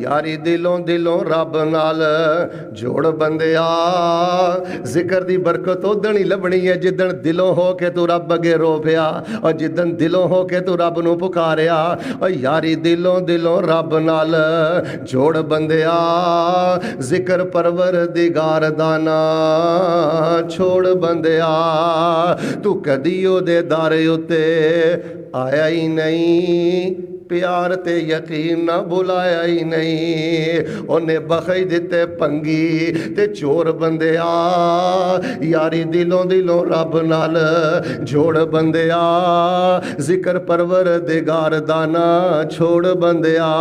यारी दिलों दिलों रब नाल जोड़ बंदिया जिक्र दी बरकत उदण ही लभनी है जिदण दिलों हो के तू रब अगे रो पिया और जिदण दिलों हो के तू रब नूं पुकारिया और यारी दिलों दिलों रब नाल जोड़ बंदिया जिक्र परवरदिगार दा ना छोड़ बंदिया तू कदी ओदे दर उत्ते आया ही नहीं प्यार ते यकीन ना बुलाया ही नहीं उन्हें बखई दिते पंगी ते चोर बंदिया यारी दिलों दिलों रब नाल जोड़ बंदिया जिक्र परवरदिगार दा ना छोड़ बंदिया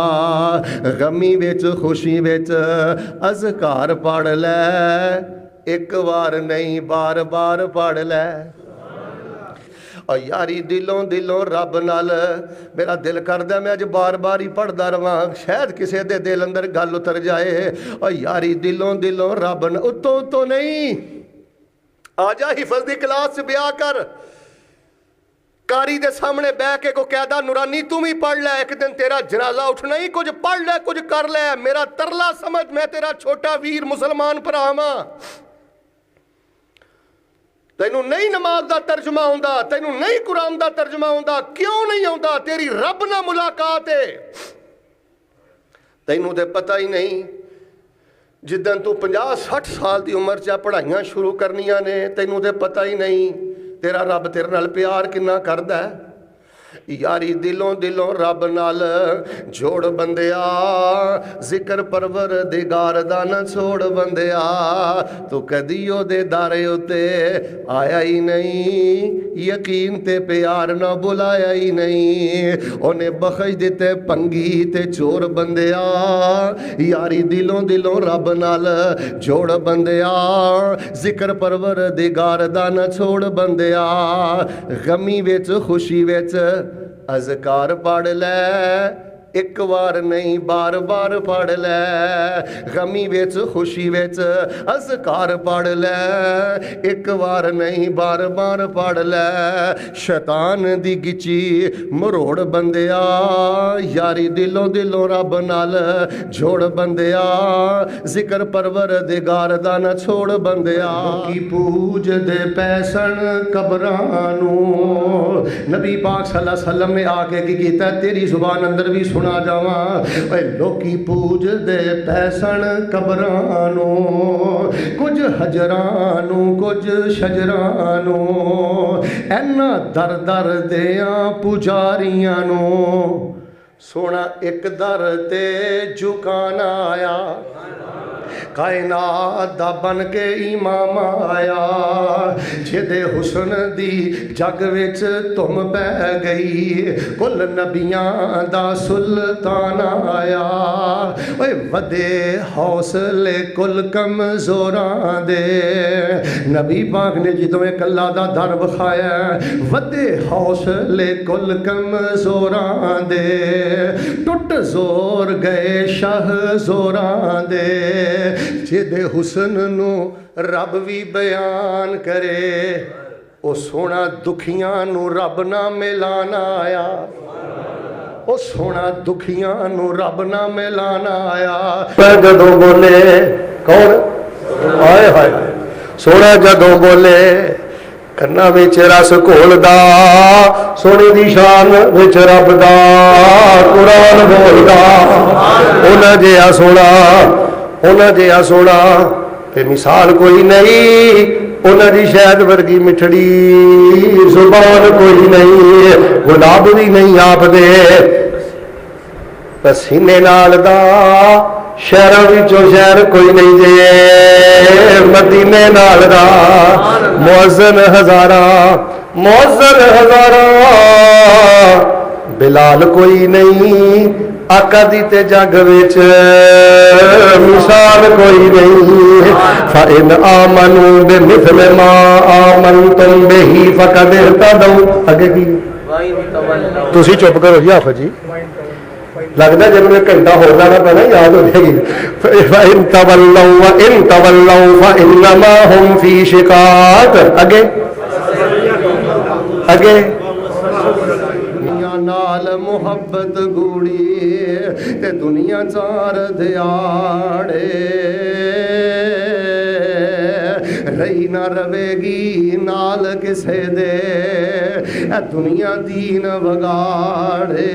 गमी विच खुशी विच अज़कार पढ़ लै एक बार नहीं बार बार पढ़ लै और यारी दिलों दिलों रब नाल मेरा दिल करदा मैं अज बार बार ही पढ़दा रवां शायद किसी दे दिल अंदर गल उतर जाए और यारी दिलों दिलों रब नाल उतों उतों नहीं आजा हिफज दी क्लास च ब्याह कर कारी दे सामने बह के को कहदा नूरानी तू भी पढ़ लै एक दिन तेरा जनाजा उठना ही कुछ पढ़ लै कुछ कर लै मेरा तरला समझ मैं तेरा छोटा वीर मुसलमान भरा वां तैनू नहीं नमाज का तर्जमा आउंदा तैनू नहीं कुरान का तर्जमा आउंदा क्यों नहीं आउंदा तेरी रब नाल मुलाकात है तैनू ते पता ही नहीं जिदन तू 50-60 साल की उम्र च पढ़ाइयां शुरू करनियां ने तैनू ते पता ही नहीं तेरा रब तेरे नाल प्यार किन्ना करदा है यारी दिलों दिलों रब नाल जोड़ बंदिया जिक्र परवरदिगार दा ना छोड़ बंदिया तू कदी ओदे दर उत्ते आया ही नहीं यकीन ते प्यार ना बुलाया ही नहीं उन्हें बख्श दिते पंगी ते चोर बंदिया यारी दिलों दिलों रब नाल जोड़ बंदिया जिक्र परवरदिगार दा ना छोड़ बंदिया गमी विच खुशी विच अज़कार पढ़ लै एक बार नहीं बार बार पढ़ लै गमी विच खुशी विच अज़कार पढ़ लै एक बार नहीं बार बार पढ़ लै शैतान दी गिची मरोड़ बंदिया यारी दिलों दिलों रब नाल जोड़ बंदिया जिक्र परवरदिगार दा ना छोड़ बंदिया की पूज दे पैसन कबरां नूं नबी पाक सल्लल्लाहु अलैहि वसल्लम ने आके की कीता तेरी जुबान अंदर भी सुना जावा लोकी पूज दे पैसन कबरां नूं कुछ हजरां नूं कुछ शजरां नूं ऐना दर दर दियां पुजारियां नूं सोना एक दर ते झुकाना आया कायनात दा बन के इमाम आया जिदे हुस्न दी जग विच तुम पै गई कुल नबियां दा सुल्तान आया ओए वदे हौसले कुल कमजोरां दे नबी पाक ने जिदों एक अल्लाह दा दर विखाया वदे हौसले कुल कमजोरां दे टुट जोर गए शाह जोरां दे जिदे हुस्न नू रब भी बयान करे ओ सोना दुखियां नू रब ना मिलाना आया ओ सोना दुखियां नू रब ना मिलाना आया जदों बोले कौन हाय हाय सोना जदों बोले कन्ना विच रस घोलदा सोने दी शान विच रब दा कुरान बोलदा ओना जिहा सोना उन्हां जिहा सोना ते मिसाल कोई नहीं उन्हां दी शहद वर्गी मिठड़ी जुबान कोई नहीं गुलाब भी नहीं आप दे पसीने नाल दा शहरों विचों शहर कोई नहीं जे मदीने नाल दा मुअज्जिन हजारा बिलाल कोई नहीं आका दी ते जग विच मिसाल कोई नहीं फ़इन आमनू बिमिस्ल मा आमनतुम बिही फ़क़द इहतदौ अगे की तुसी चुप करो जी आफत जी लगता जब मैं घंटा हो जाना पैना याद हो जाएगी फ़इन तवल्लौ फ़इन्नमा हुम फ़ी शिक़ाक़ अगे नाल मुहब्बत गूड़ी ते दुनिया चार दिहाड़े रही ना रवेगी नाल किसे दे दुनिया दीन वगाड़े।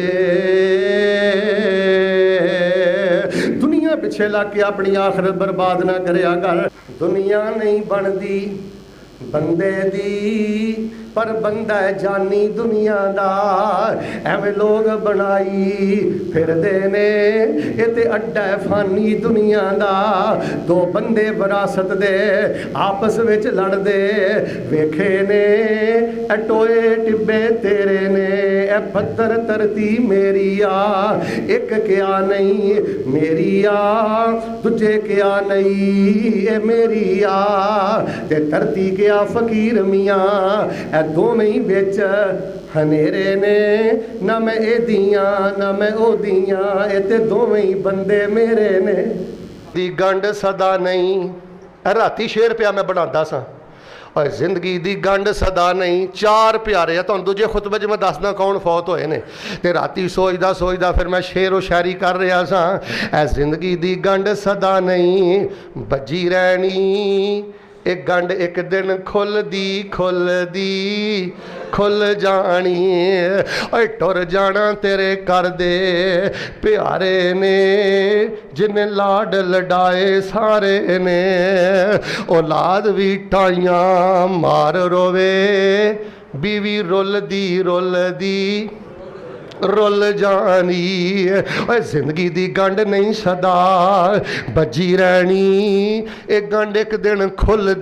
दुनिया पिछे लग के अपनी आखिरत बर्बाद ना करया कर। दुनिया नहीं बनती बंदे दी पर बंदा जानी दुनिया दा एवें लोग बनाई फिरदे ने ये ते अड्डा फानी दुनिया दा। दो बंदे विरासत दे आपस विच लड़दे वेखे ने ए टोए टिब्बे तेरे ने ए पत्थर धरती मेरी आ एक क्या नहीं मेरी आ दूजे क्या नहीं ए मेरी आ ते धरती क्या फकीर मियाँ ए दोवें ही बिच हनेरे ने ना मैं ए दियां ना मैं ओ दियां ए ते दोवें ही बंदे मेरे ने। दी गंढ सदा नहीं राती शेर पिया मैं बनांदा सां और जिंदगी दी गंढ सदा नहीं। चार प्यारे आ तुहानूं दूजे खुतबे 'च मैं दसदा कौन फौत होए ने ते राती सोचदा सोचदा फिर मैं शेरो शायरी कर रहा सां। ए जिंदगी दी गंढ सदा नहीं बजी रहनी एक गंढ एक दिन खुल जानी ओए टुर जाना तेरे कर दे प्यारे ने जिन्हें लाड लडाए सारे ने। औलाद भी टाइयां मार रोवे बीवी रुल दी रुल जानी। जिंदगी दी गंढ नहीं सदा बजी रहनी एक गंढ एक दिन खुल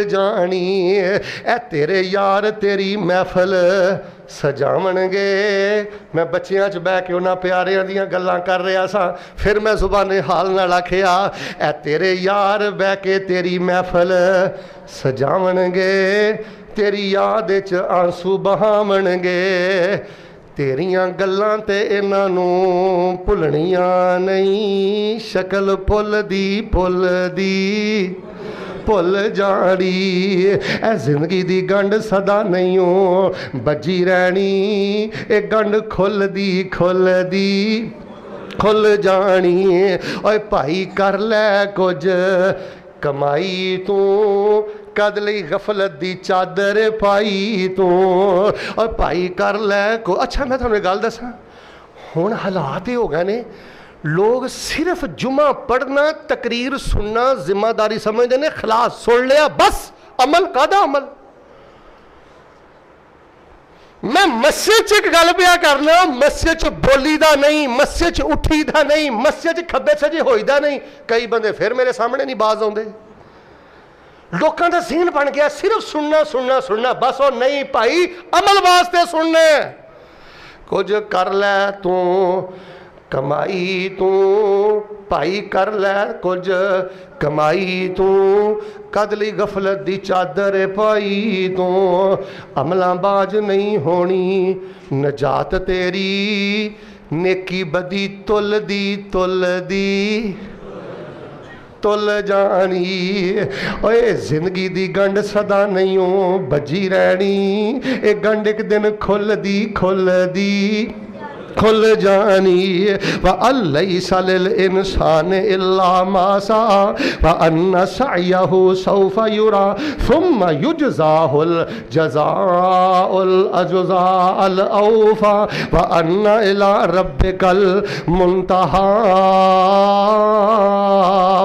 जानी। ए तेरे यार तेरी महफल सजावणगे। मैं बच्चियां च बह के उन्हां प्यारियां दियां गल्लां कर रहा सा फिर मैं जुबाने हाल नाल आखिया ए तेरे यार बह के तेरी महफल सजावणगे तेरी याद च आंसू बहावणगे। तेरियां गल्लां ते इन्हां नूं भुलणियां नहीं शक्ल भुल जानी। ए जिंदगी दी गंढ सदा नहीं हो बजी रहनी ए गंढ खुल जानी। ओए भाई कर लै कुछ कमाई तू कद लई गफलत दी चादर पाई तू और भाई कर लै को। अच्छा मैं तुहानूं गल दसां हुण हालात ही हो गए ने लोग सिर्फ जुमा पढ़ना तकरीर सुनना जिम्मेदारी समझते ने खलास सुन लिया बस अमल कादा अमल। मैं मस्जिद च एक गल पिया करना मस्जिद च बोली दा नहीं मस्जिद च उठी दा नहीं मस्जिद च खब्बे सजे होई दा नहीं। कई बंदे फिर मेरे सामने नहीं बाज आउंदे लोगों का सीन बन गया सिर्फ सुनना बस और नहीं भाई अमल वास्ते सुनना। कुछ कर लै तू कमाई तू भाई कर लै कुछ कमाई तू कद लई गफलत दी चादर पाई तू। अमलां बाज नहीं होनी नजात तेरी नेकी बदी तुल जानी। ओए जिंदगी दी गंढ सदा नहीं हो बजी रहनी एक गंढ एक दिन खुल जानी। व अलैसा लिल इंसान इल्ला मा सा व अन्ना सअयहु सौफा युरा सुम्मा युजज़ाहुल जज़ाउल अज़्ज़ाअल औफा व अन्ना इला रब्बिकल मुंतहा।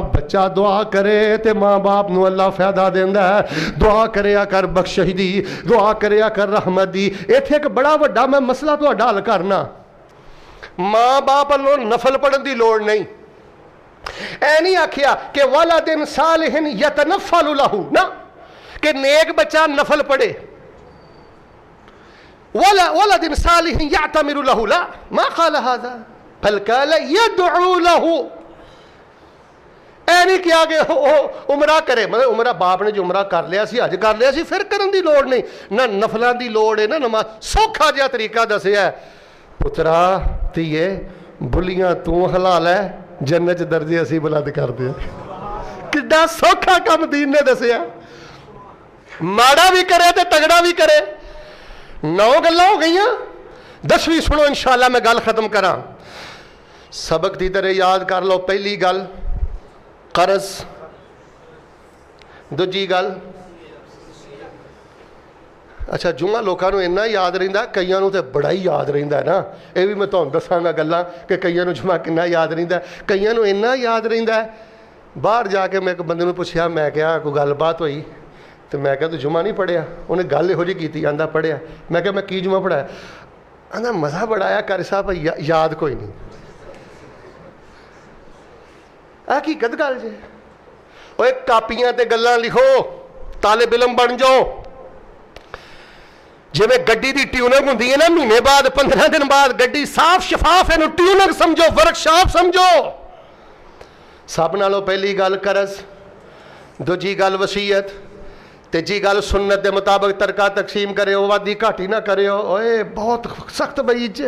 बच्चा दुआ करे तो माँ बाप नूं अल्लाह फायदा देंदा है। दुआ करिया कर बख्शिश दी दुआ करिया कर रहमत दी। इत्थे एक बड़ा वड्डा मैं मसला तुहाडा हल करना माँ बाप वालों नफल पढ़न की लोड़ नहीं। ऐ नहीं आखिया कि वाला दिन सालिहिन यतनफ़लु लहू ना कि नेक बच्चा नफल पढ़े वाला दिन सालिहिन यअतमिरु लहू ला मा क़ाल हाज़ा बल क़ाल यदउ लहू। ऐ नहीं किया कि उमरा करे मतलब उमरा बाप ने जो उमरा कर लिया सी अज कर लिया सी फिर करन दी लोड़ नहीं ना नफलों की लोड़ है ना नमाज। सौखा जिहा तरीका दसिया पुत्रा धीए बुलियां तू हलाल है जन्नत दर्जे असी बुलंद कर दे। किड्डा सौखा काम दीन ने दसिया। माड़ा भी करे तो तगड़ा भी करे 9 गल्लां हो गई, 10वीं सुनो इंशाअल्लाह, मैं गल खत्म करा। सबक की तरह याद कर लो। पहली गल कर्ज, दूजी गल, अच्छा जुम्मा लोगों को इन्ना याद रहिंदा, कईयां नूं ते बड़ा ही याद रहिंदा ना। ये भी मैं तुहानूं दसांगा गल्लां कि कईयां नूं जुम्मा किन्ना याद रहिंदा। कईयां नूं इन्ना याद रहिंदा, बाहर जाके मैं एक बंदे नूं पुछया, मैं क्या कोई गलबात होई, तो मैं क्या तू जुम्मा नहीं पढ़िया? उन्हें गल इहो जी कीती, आंदा पढ़िया। मैं क्या मैं की जुम्मा पढ़ाया? आंदा मज़ा बड़ा आया कर साहब, याद कोई नहीं। हकीकत गल जे। ओए कापियां ते गल्लां लिखो, तालिब इलम बन जाओ। जिवें गड्डी की ट्यूनिंग होंदी है ना, महीने बाद 15 दिन बाद गड्डी साफ शफाफ, इहनूं ट्यूनिंग समझो, वर्कशॉप समझो। सब नालों पहली गल कर्ज, दूजी गल वसीयत, तीजी गल सुन्नत के मुताबिक तरका तकसीम करो, वादी घाटी ना करो। ओए बहुत सख्त बईज।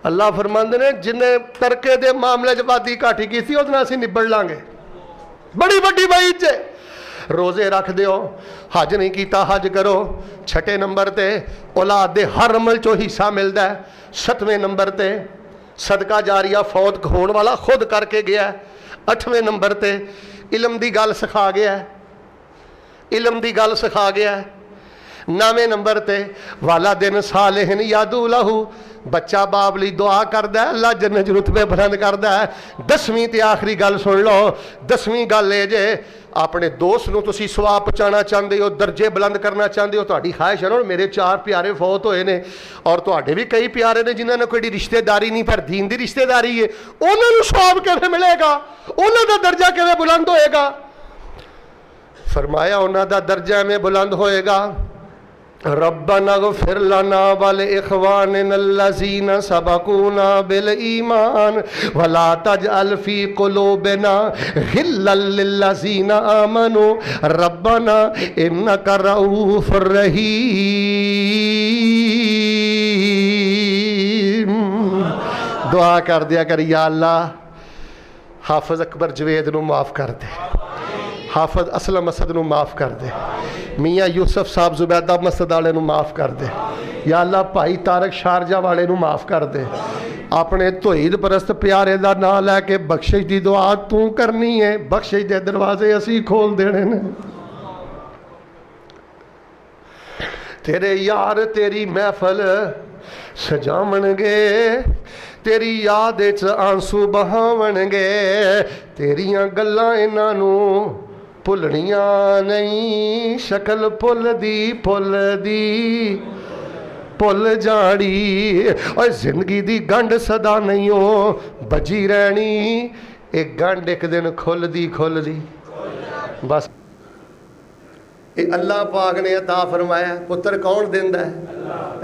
अल्लाह फरमांदे ने जिन्हें तरके के मामले च वादी घाटी की थी, उहदे नाल असीं निबड़ लांगे। बड़ी वड्डी बईज है। रोज़े रख दियो, हज नहीं किया हज करो। 6 नंबर ते औलाद दे हर अमल चो हिस्सा मिलता है। 7वें नंबर ते सदका जारिया फौत होने वाला खुद करके गया। 8वें नंबर ते इलम की गल सिखा गया, इलम की गल सिखा गया। 9वें नंबर ते वाला दिन सालेहन यादू लहू, बच्चा बाप ली दुआ करदा है, अल्लाह जन्नत रुतबे बुलंद करदा है। 10वीं ते आखिरी गल सुन लो। 10वीं गल ये जे, अपने दोस्त नूं तुसीं सवाब पहुँचाना चाहते हो, दर्जे बुलंद करना चाहते हो, तुहाडी ख्वाहिश है ना। मेरे 4 प्यारे फौत होए ने, और तुहाडे भी कई प्यारे ने जिन्हां ने कोई रिश्तेदारी नहीं, पर दीन की रिश्तेदारी है। उन्होंने सवाब किवें मिलेगा? उन्हां दा दर्जा किवें बुलंद होएगा? फरमाया उन्हां दा दर्जा में बुलंद होएगा, रब्बना गफिर लना वल इखवानिना अल्लज़ीना सबकूना बिल ईमान वला तजअल फी कुलूबिना गिल्लल लिल्लज़ीना आमनू रब्बना इन्नका रऊफुर रहीम। दुआ कर दिया कर, या अल्लाह हाफिज अकबर जवेद नूं माफ़ कर दे, हाफिज असलम असद नूं माफ़ कर दे, मियाँ यूसुफ साहब जुबैदा मसद वाले नूं माफ़ कर दे। या अल्लाह भाई तारक शारजा वाले नूं माफ़ कर दे। अपने तौहीद परस्त प्यारे का नाम लैके बख्शिश की दुआ तू करनी है, बख्शिश के दरवाजे असी खोल देने ने। तेरे यार तेरी महफल सजावणगे, तेरी याद च आंसू बहावणगे, तेरियां गल्लां इन्हां नूं भुलनियां नहीं। शक्ल भुल दी भुल जानी, और जिंदगी दी गंढ सदा नहीं हो बजी रहनी। एक गंढ एक दिन खुल दी बस। ये अल्लाह पाक ने अता फरमाया। पुत्र कौन देंदा है?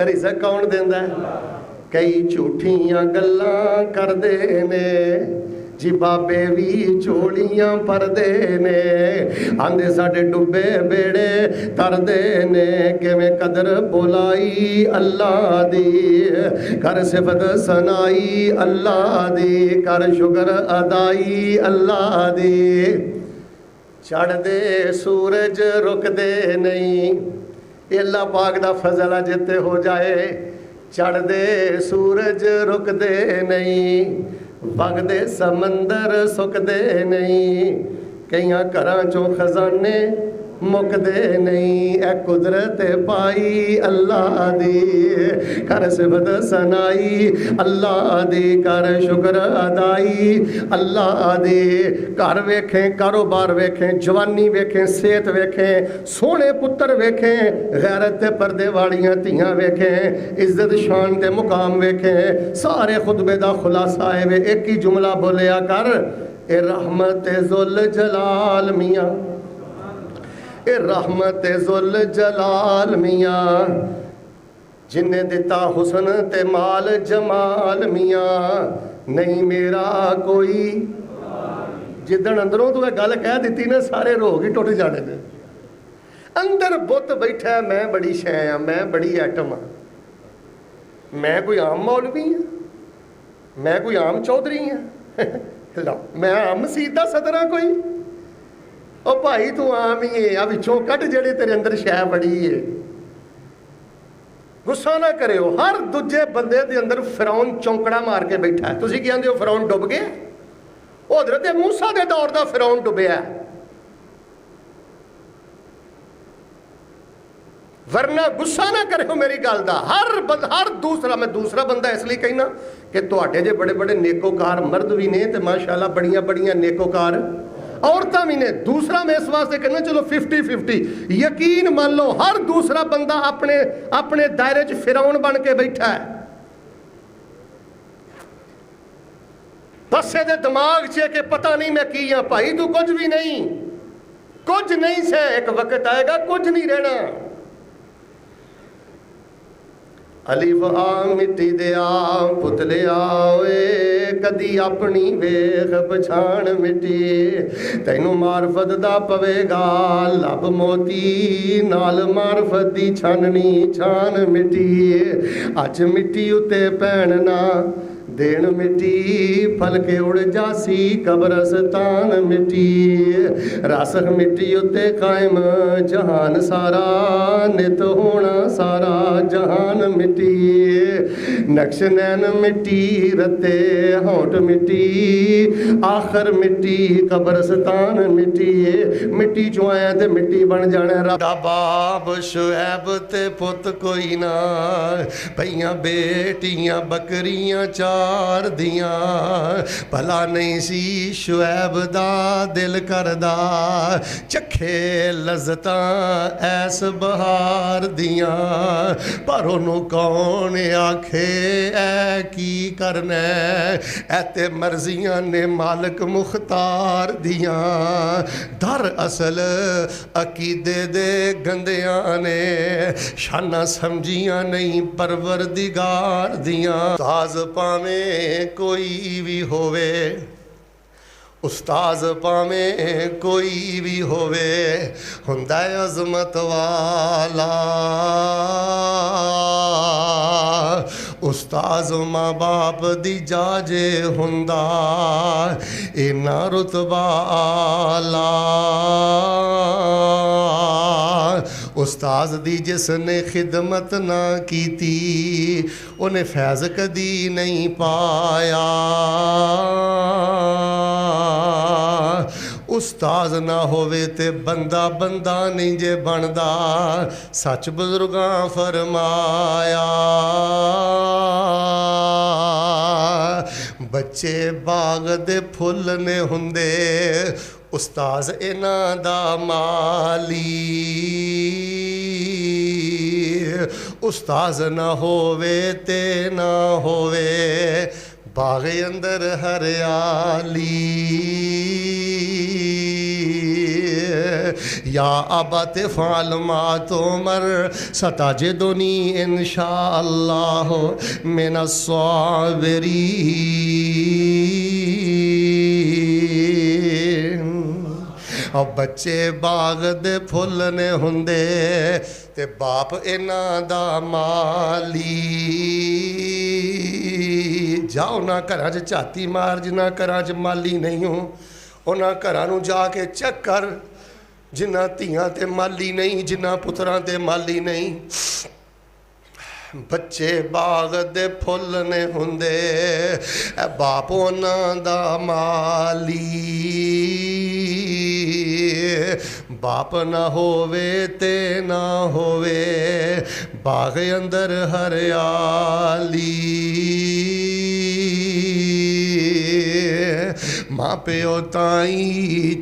रिज़्क कौन देंदा है? कई झूठियां गल्लां करदे ने जी, बाबे भी चोलियां परदे ने, आंदे साडे डुबे बेड़े तरदे ने। किवें कदर बुलाई अल्लाह दी, कर सिफत सनाई अल्लाह दी, कर शुक्र अदाई अल्लाह दी। चढ़दे सूरज रुकदे नहीं, अल्लाह पाक दा फजल है जिते हो जाए। चढ़दे सूरज रुकदे नहीं, वगदे समंदर सुकदे नहीं, कईयां घरां चों खजाने मुकदे नहीं। ए कुदरत पाई अल्लाह दी, कर सिफत सनाई अल्लाह दी, कर शुक्र अदाई अल्लाह दी। घर वेखें, कारोबार वेखें, जवानी वेखें, सेहत वेखें, सोहने पुत्र वेखें, गैरत ते पर्दे वालियां धियां वेखें, इज्जत शान ते मुकाम वेखें, सारे खुतबे दा खुलासा है वे एक ही जुमला बोलिया कर, ए रहमत जुल जलाल मियाँ, ए रहमत जुल जलाल मियाँ, जिन्हें दिता हुसन ते माल जमाल मियाँ, नहीं मेरा कोई। जिदन अंदरों तो गल कह दी ना, सारे रोग ही टुट जाने ने। अंदर बुत बैठा मैं बड़ी शै हाँ, मैं बड़ी ऐटम हाँ, मैं कोई आम मौलवी हाँ, मैं कोई आम चौधरी हाँ लो मैं आम मसीत दा सदर हाँ कोई। ओ भाई तू आम ही है, आ विचों कट जेड़े तेरे अंदर शै बड़ी है। गुस्सा ना करियो। हर दूजे बंदे दे अंदर फिरौन चौंकड़ा मार के बैठा है। तुसीं कहंदे हो फिरौन डुब गया? हज़रत मूसा के दौर का फिरौन डुबिया, वरना गुस्सा ना करो मेरी गल का। हर दूसरा, मैं दूसरा बंदा इसलिए कहना कि तुहाडे जे बड़े बड़े नेकोकार मर्द भी ने तो माशाअल्लाह बड़ियां बड़ियां नेकोकार औरतां भी ने। दूसरा मैं इस वास्ते कहना चलो 50-50, यकीन मान लो हर दूसरा बंदा अपने अपने दायरे च फिरौन बन के बैठा है। बस ये दिमाग च कि पता नहीं मैं की हाँ। भाई तू कुछ भी नहीं, कुछ नहीं से, एक वक्त आएगा कुछ नहीं रहना। अलिफ आ मिट्टी दे आ पुतले आए, कदी अपनी वेख पछाण मिट्टी। तैनू मार्फत दा पवेगा लब मोती, नाल मार्फत दी छाननी छान मिट्टी। अच मिट्टी उते पैण ना देन मिट्टी, फल के उड़ जासी कब्रस्तान मिट्टी। रासख मिट्टी उत्ते कायम जहान सारा, नित होना सारा जहान मिट्टी। नक्श नैन मिट्टी रते होंठ मिट्टी, आखर मिट्टी कब्रस्तान मिट्टी। मिट्टी चो आया ते मिट्टी बन जाना। रब्बा बाप शुएब ते पुत कोई ना, पईयां बेटियां बकरियां चार दियां। भला नहीं सी शुएब दा दिल करदा, चखे लज़्ज़तां ऐस बहार दियां। पर ओनू कौन आखे ऐ की करना, ऐ ते मर्जियां ने मालिक मुख्तार दियां। दर असल अकीदे दे गंदियां ने, शाना समझियां नहीं परवरदिगार दियां। ताज पावे कोई भी होवे, उस्ताज भावें कोई भी होवे, हुंदा अज़मत वाला। उस्ताज माँ बाप दी जाजे हुंदा, इना रुतबा आला। उस्ताज दी जिसने खिदमत ना कीती, उन्हें फैज़ कदी नहीं पाया। उस्ताद ना होवे ते बंदा बंदा नहीं जे बनदा, सच बुजुर्गां फरमाया। बच्चे बाग दे फुल ने हुंदे, उस्ताद इन्हां दा माली। उस्ताद ना होवे ते ना होवे बाग अंदर हरियाली। या अबत फ़अल मा तुमर सताजिदुनी इंशाअल्लाह मिनस्साबिरीन। और बच्चे बाग दे फुल ने हुंदे ते बाप इन्हां दा माली। जाओ ना घरां च झाती मार, जिन्हां घरां च माली नहीं हो उन्हां घरां नूं जाके चेक कर, जिन्हां धीआं ते माली नहीं, जिन्हां पुत्रां ते माली नहीं। बच्चे बाग दे फुल ने हुंदे, बाप उन्हां दा माली। बाप ना होवे ते ना होवे बाग अंदर हरियाली। माँ प्यो ताई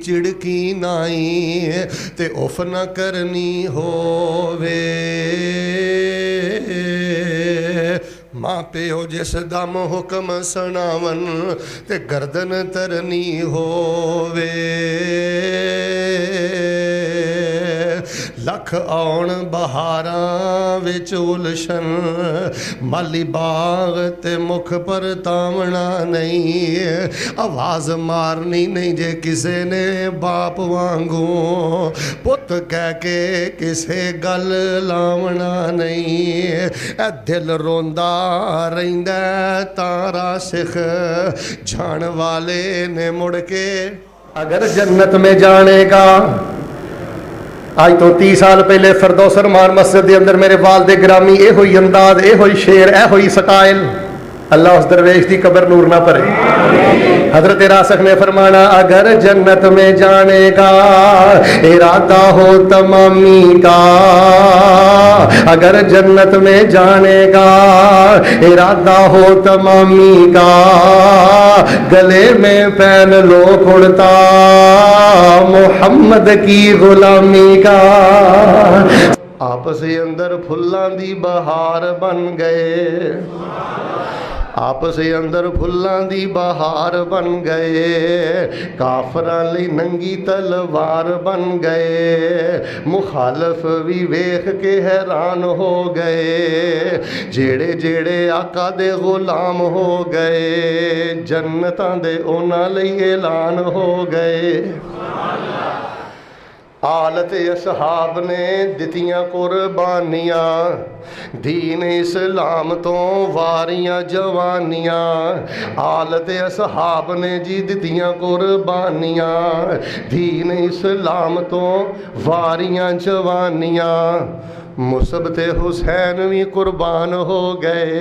चिड़की नाई ते उफ न करनी होवे। माँ प्यो जिस दम हुक्म सुनावन ते गर्दन तरनी होवे। लख आउण बहारां विच उलझन, माली बाग ते मुख पर तावना नहीं। आवाज़ मारनी नहीं जे किसे ने बाप वांगू, पुत कह के किसे गल लावना नहीं। ए दिल रोंदा रहिंदा तारा सिख, जान वाले ने मुड़ के अगर जन्नत में जाने का अज तो 30 साल पहले फिरदौस रहमान मस्जिद के अंदर मेरे वालिद गिरामी यो ही अंदाज, यो ही शेर, यो ही स्टाइल। अल्लाह उस दरवेश की कब्र नूर ना भरे। हजरत रासख ने फरमाना, अगर जन्नत में जाने का इरादा हो तमामी का, अगर जन्नत में जाने का इरादा हो तमामी का, गले में पहन लो कुर्ता मोहम्मद की गुलामी का। आपस अंदर फुल्लां दी बहार बन गए, आपस अंदर फुल्लां दी बहार बन गए, काफरां लई नंगी तलवार बन गए। मुखालफ भी वेख के हैरान हो गए, जेड़े जेड़े आका दे गुलाम हो गए, जन्नतां दे उन्हां लई ऐलान हो गए। आलत असहाब ने दितियां कुर्बानियां, दीन इस्लाम तो वारियां जवानियां। आलत असहाब ने जी दितियां कुर्बानियां, दीन इस्लाम तो वारियां जवानियां। मुसब ते हुसैन भी कुर्बान हो गए,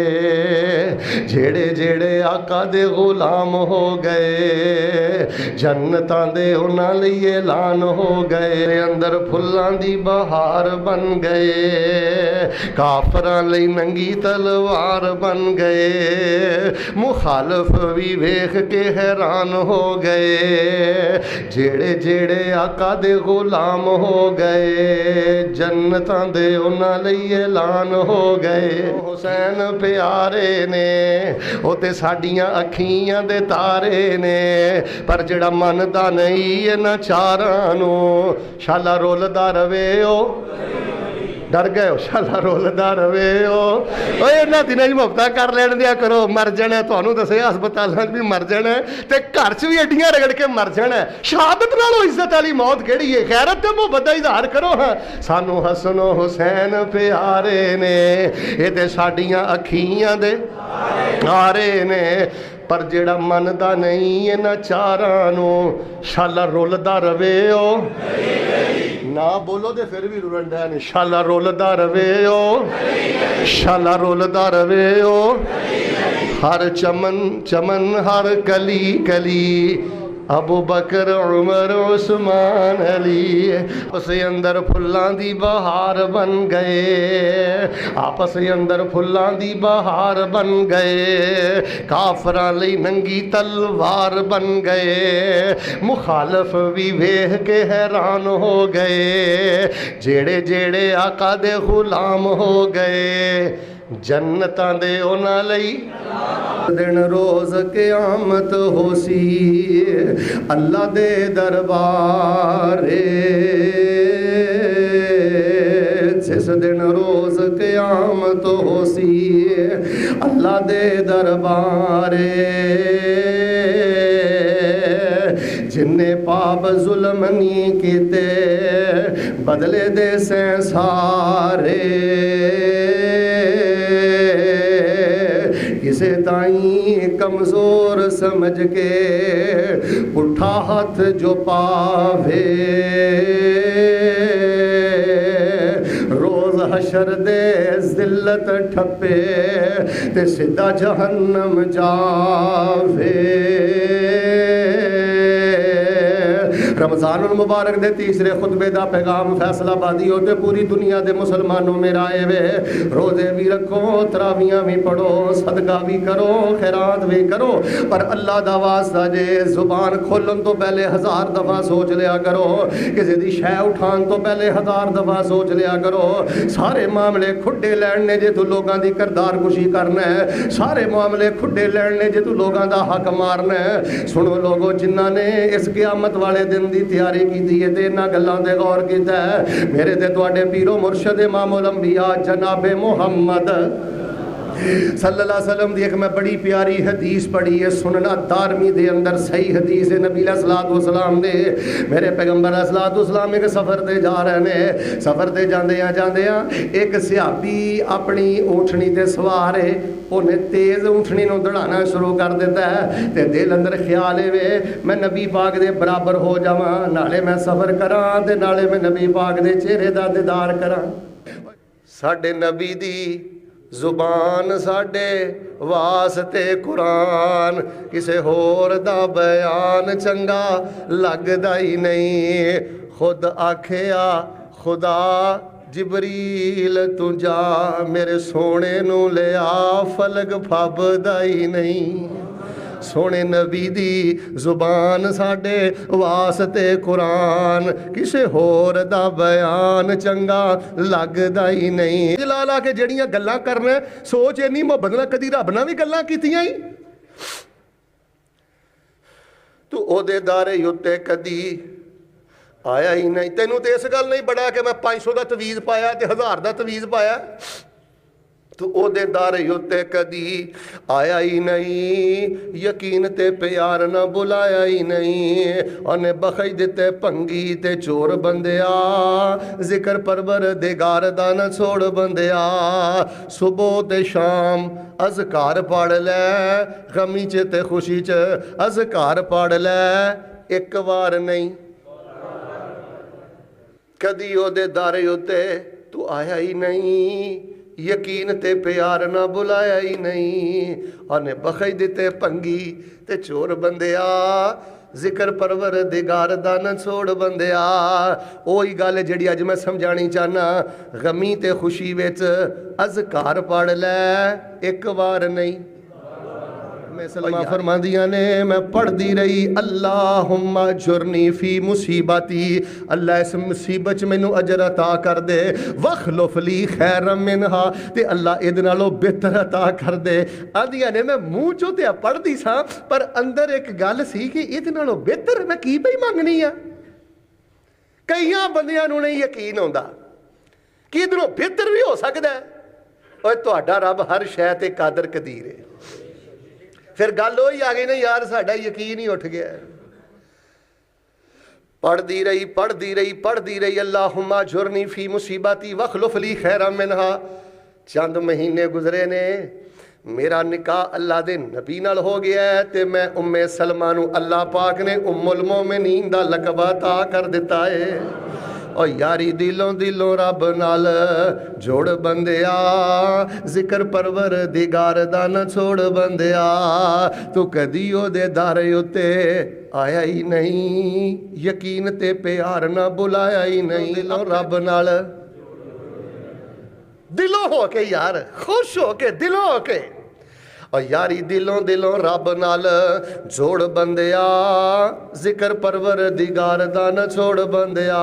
जेड़े जेड़े आका दे गुलाम हो गए, जन्नतां दे उन्हां लई ऐलान हो गए। अंदर फुल्लां दी बहार बन गए, काफरां लई नंगी तलवार बन गए। मुखालफ भी वेख के हैरान हो गए, जेड़े जेड़े आका दे गुलाम हो गए, जन्नतां दे उन्हां लई ऐलान हो गए। हुसैन प्यारे ने वो ते साडियां अखियां दे तारे ने, पर जेड़ा मनदा नहीं इन्हां चारां नूं, शाला रोलदा रवे ओ। डर गए हो? शाला रोलदा रवे ओ। इन्हां दिनां मुहब्बतां कर लैण दिया करो, मर जाना। तुहानूं दसे हस्पतालां भी मर जाना ते घर च भी एडियां रगड़ के मर जाना। शहादत नालों इज्जत वाली मौत किहड़ी है? गैरत ते मुहब्बत दा इजहार करो। हाँ, सानू हसन हुसैन प्यारे ने, ये ते साडियां अखियां दे तारे ने, पर जेड़ा मनदा नहीं इन्हां चारां नूं, शाला रुलदा रवे ओ। ना बोलो तो फिर भी रुलदा नहीं। शाला रुलदा रवे ओ, शाला रुलदा रवे ओ। हर चमन चमन, हर कली कली, अबू बकर उमर उस्मान अली। आपस अंदर फुल्लां दी बहार बन गए, आपस अंदर फुल्लां दी बहार बन गए। काफरां लई नंगी तलवार बन गए, मुखालफ भी वेख के हैरान हो गए, जेड़े जेड़े आका दे गुलाम हो गए, जन्नतां दे उन्हां लई। दिन रोज क़यामत होसी अल्लाह दे दरबारे, जिस दिन रोज क़यामत होसी अल्लाह दे दरबारे। जिन्ने पाप जुल्म नहीं कीते बदले दे से सारे, किसे ताई कमजोर समझ के उठा हाथ जो पावे, रोज हशर दे जिल्लत ठप्पे ते सीधा जहन्नम जावे। रमज़ानुल मुबारक दे तीसरे खुतबे दा पैगाम फैसलाबादी होते पूरी दुनिया दे मुसलमानों में आए वे। रोजे भी रखो, तरावियां भी पढ़ो, सदका भी करो, खैरात भी करो, पर अल्लाह दा वास्ता जे जुबान खोलन तो पहले 1000 दफा सोच लिया करो, किसी दी शै उठान तो पहले 1000 दफा सोच लिया करो। सारे मामले खुड्डे लैने जे तू लोगों की करदार खुशी करना है, सारे मामले खुड्डे लैने जे तू लोगों का हक मारना है। सुनो लोगो, जिन्हों ने इस क़यामत वाले दिन की तैयारी की है, इन्होंने गलों से गौर किया है। मेरे ते तुहाडे पीरो मुर्शद इमामुल अंबिया जनाबे मुहम्मद सल्लल्लाहु अलैहि वसल्लम दी एक मैं बड़ी प्यारी हदीस पढ़ी है, सुनना दारमी दे अंदर सही हदीस है। नबी अलैहिस्सलातु वस्सलाम दे मेरे पैगंबर अलैहिस्सलातु वस्सलाम एक सफ़र ते जा रहे ने। सफ़र ते जांदे आ एक सहाबी अपनी ऊँटनी ते सवार है, उन्हें तेज़ ऊँटनी नूं दौड़ाना शुरू कर दिता है ते दिल अंदर ख्याल वे मैं नबी पाक दे बराबर हो जावां, नाले मैं सफ़र करां ते नाले मैं नबी पाक दे चेहरे दा दीदार करां। साडे नबी दी जुबान साडे वास्ते कुरान, किसे होर दा बयान चंगा लगदा ही नहीं। खुद आखिया खुदा जिबरील तू जा, मेरे सोने नू ले आ फलक फबदा ही नहीं। सोने नबी दी जुबान साडे वास्ते कुरान, किसे होर दा बयान चंगा लगदा ही नहीं। ला ला के जड़ियां गल्लां करना सोच इन्नी मुहब्बत नाल कदी रब नाल भी गल्लां कीतियां ही। तू ओदे दारे उत्ते कदी आया ही नहीं। तेनू तो इस गल नहीं बड़ा कि मैं 500 का तवीज़ पाया तो 1000 का तवीज़ पाया, तो ओदे दारे उत्ते कदी आया ही नहीं। यकीन ते प्यार न बुलाया ही नहीं। उन्हें बखश दिते भंगी ते चोर बंदिया, जिक्र परवर दिगार दा न छोड़ बंदिया। सुबह ते शाम अज़कार पढ़ लै, गमी च ते खुशी च अज़कार पढ़ लै, एक बार नहीं कदी ओदे दारे उत्ते तू आया ही नहीं। यकीन ते प्यार ना बुलाया ही नहीं। उन्हें बखश दिते भंगी ते चोर बंदिया, जिक्र परवर दिगार दा न छोड़ बंदिया। ओही गल जिहड़ी अज मैं समझानी चाहना, गमी ते खुशी विच अज़कार पढ़ लै, एक बार नहीं। मैं सलमा फरमांदियां ने मैं पढ़दी रही अल्लाहुम्मा जुरनी फी मुसीबती, अल्लाह इस मुसीबत च मैनू अजर अता कर दे, वखलुफ ली खैरम मिनहा, ते अल्लाह इहदे नालों बेहतर अता कर दे। आंदियां ने मैं मूँह चों ते पढ़दी सां पर अंदर एक गल सी कि इहदे नालों बेहतर मैं की पई मंगनी आ। कईयां बंदियां नूं नहीं यकीन आउंदा कि इहदे बेहतर भी हो सकदा है। ओए तुहाडा रब हर शै ते कादर कदीर है। फिर गल वही आ गई ना यार, साडा यकीन ही उठ गया। पढ़ती रही पढ़ती रही पढ़ती रही अल्लाहुम्मा जुरनी फी मुसीबती वखलुफ ली खैरा मिनहा। चंद महीने गुजरे ने, मेरा निकाह अल्लाह दे नबी नाल हो गया है ते मैं उम्मे सलमा नू अल्लाह पाक ने उम्मुल मोमिनीन दा लकब अता कर दिता है। और यारी दिलों दिलों रब नाल जोड़ बंदिया, जिक्र परवर दिगार दा न छोड़ बंदिया। तू कदी ओदे दारे उत्ते आया ही नहीं। यकीन ते प्यार ना बुलाया ही नहीं। दिलों रब नाल दिलों हो के यार, खुश हो के दिलों हो के, और यारी दिलों दिलों रब नाल जोड़ बंदिया, जिक्र परवर दिगार दा न छोड़ बंदिया।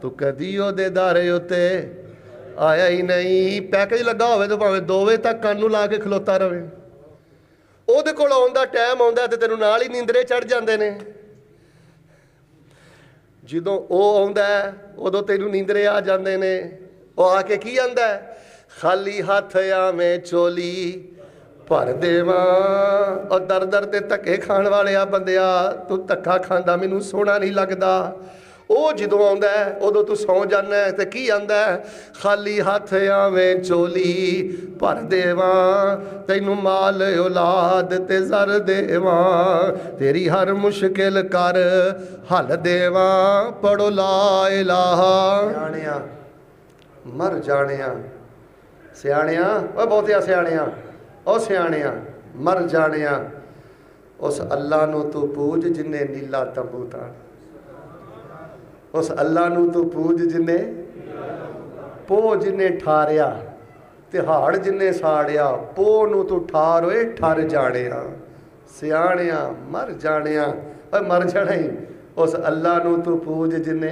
तू कदी ओदे दारे उत्ते आया ही नहीं। पैकेज लगा होवे तो भावें 2 बजे तक कानू ला के खलोता रहे, ओदे कोल आउण दा टाइम आउंदा ते तैनूं नाल ही नींदरे चढ़ जांदे ने। जदों ओह आउंदा उदों तैनूं नींदरे आ जांदे ने। ओह आके की आंदा है, खाली हथ आवें चोली भर देवा। और दर दर ते धक्के खाण वाले आ बंदिया, तू धक्का खांदा मैनू सोहना नहीं लगदा। ਉਹ ਜਦੋਂ ਆਉਂਦਾ ਉਦੋਂ ਤੂੰ ਸੌਂ ਜਾਂਦਾ ਤੇ ਕੀ ਆਂਦਾ, ਖਾਲੀ ਹੱਥ ਆਵੇਂ ਚੋਲੀ ਭਰ ਦੇਵਾਂ, ਤੈਨੂੰ ਮਾਲ ਔਲਾਦ ਤੇ ਜ਼ਰ ਦੇਵਾਂ, ਤੇਰੀ ਹਰ ਮੁਸ਼ਕਿਲ ਕਰ ਹੱਲ ਦੇਵਾਂ, ਪੜੋ ਲਾ ਇਲਾਹਾ। ਸਿਆਣਿਆ ਮਰ ਜਾਣਿਆ, ਸਿਆਣਿਆ ਓਏ ਬਹੁਤਿਆ ਸਿਆਣਿਆ, ਉਹ ਸਿਆਣਿਆ ਮਰ ਜਾਣਿਆ, ਉਸ ਅੱਲਾ ਨੂੰ ਤੂੰ ਪੂਜ ਜਿਨੇ ਨੀਲਾ ਤੰਬੂ ਤਾਣ। उस अल्लाह नू तू पूज जिन्ने पो जिन्ने ठारिया, तिहाड़ जिन्ने साड़िया, पो नू तू ठार होए ठर जानिया, सियाणिया मर जानिया। और मर जाना ही उस अल्लाह नू तू पूज जिन्ने